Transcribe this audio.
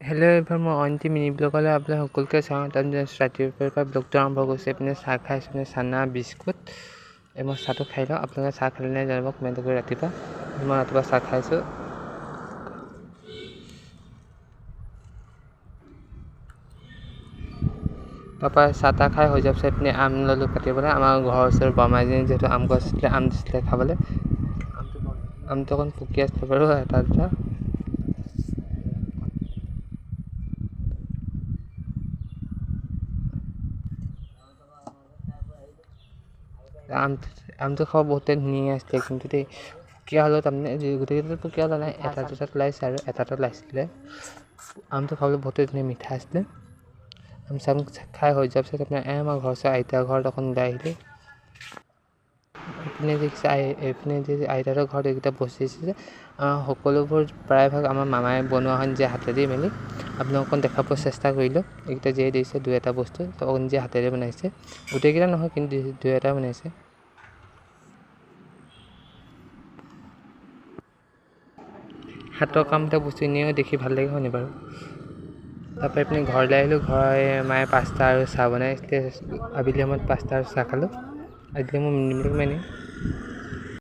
Hello' এইবাৰ মই অইনটি mini ব্লগলৈ আপোনালোক সকলোকে স্বাগতম জনাইছোঁ। ৰাতিপুৱাৰ পৰা ব্লগটো আৰম্ভ কৰিছোঁ। এইপিনে চাহ খাইছোঁ, এইপিনে চানা বিস্কুট। মই চাহটো খাই লওঁ। আপোনালোকে চাহ খালে নাই জানিব কমেণ্ট কৰি। মই ৰাতিপুৱা চাহ খাইছোঁ। তাৰপৰা চাহ তাহ খাই হৈ যোৱাৰ পিছত এইপিনে আম ল'লোঁ কাটিবলৈ। আমাৰ ঘৰৰ ওচৰৰ বৰমাইজনী যিহেতু আম গছ আছিলে, আম দিছিলে খাবলৈ। আমটো অকণ পুকি আছিলে বাৰু এটা দুটা। আমটো খাব বহুতে ধুনীয়া আছিলে, কিন্তু দেই পুকীয়া হ'লেও তাৰমানে গোটেইকেইটাত পুকীয়া ওলোৱা নাই, এটা দুটাত ওলাইছে আৰু এটাত ওলাইছিলে। আমটো খাবলৈ বহুতে ধুনীয়া মিঠা আছিলে। আম চাম খাই হৈ যোৱাৰ পিছত আপোনাৰ আমাৰ ঘৰৰ ওচৰৰ আইতাৰ ঘৰত অকণ ওলাই আহিলোঁ। এইপিনে দেখিছে এইপিনে যে আইতাহঁতৰ ঘৰত এইকেইটা বস্তু দিছে যে সকলোবোৰ প্ৰায়ভাগ আমাৰ মামাই বনোৱা হয় নিজে হাতেদি মেলি। আপোনালোকক অকণ দেখাব চেষ্টা কৰিলোঁ। এইকেইটা যিয়ে দিছে দুই এটা বস্তু নিজে হাতেৰে বনাইছে। গোটেইকেইটা নহয়, কিন্তু দুই এটা বনাইছে। হাতৰ কাম এটা বস্তু এনেও দেখি ভাল লাগে, হয়নে বাৰু? তাৰপৰা এইপিনে ঘৰলৈ আহিলোঁ। মায়ে পাস্তা আৰু চাহ বনাইছিলে। আবেলি সময়ত পাস্তা আৰু চাহ খালোঁ। আজিলৈ মোৰ মিনি ব্লগ ইমানেই।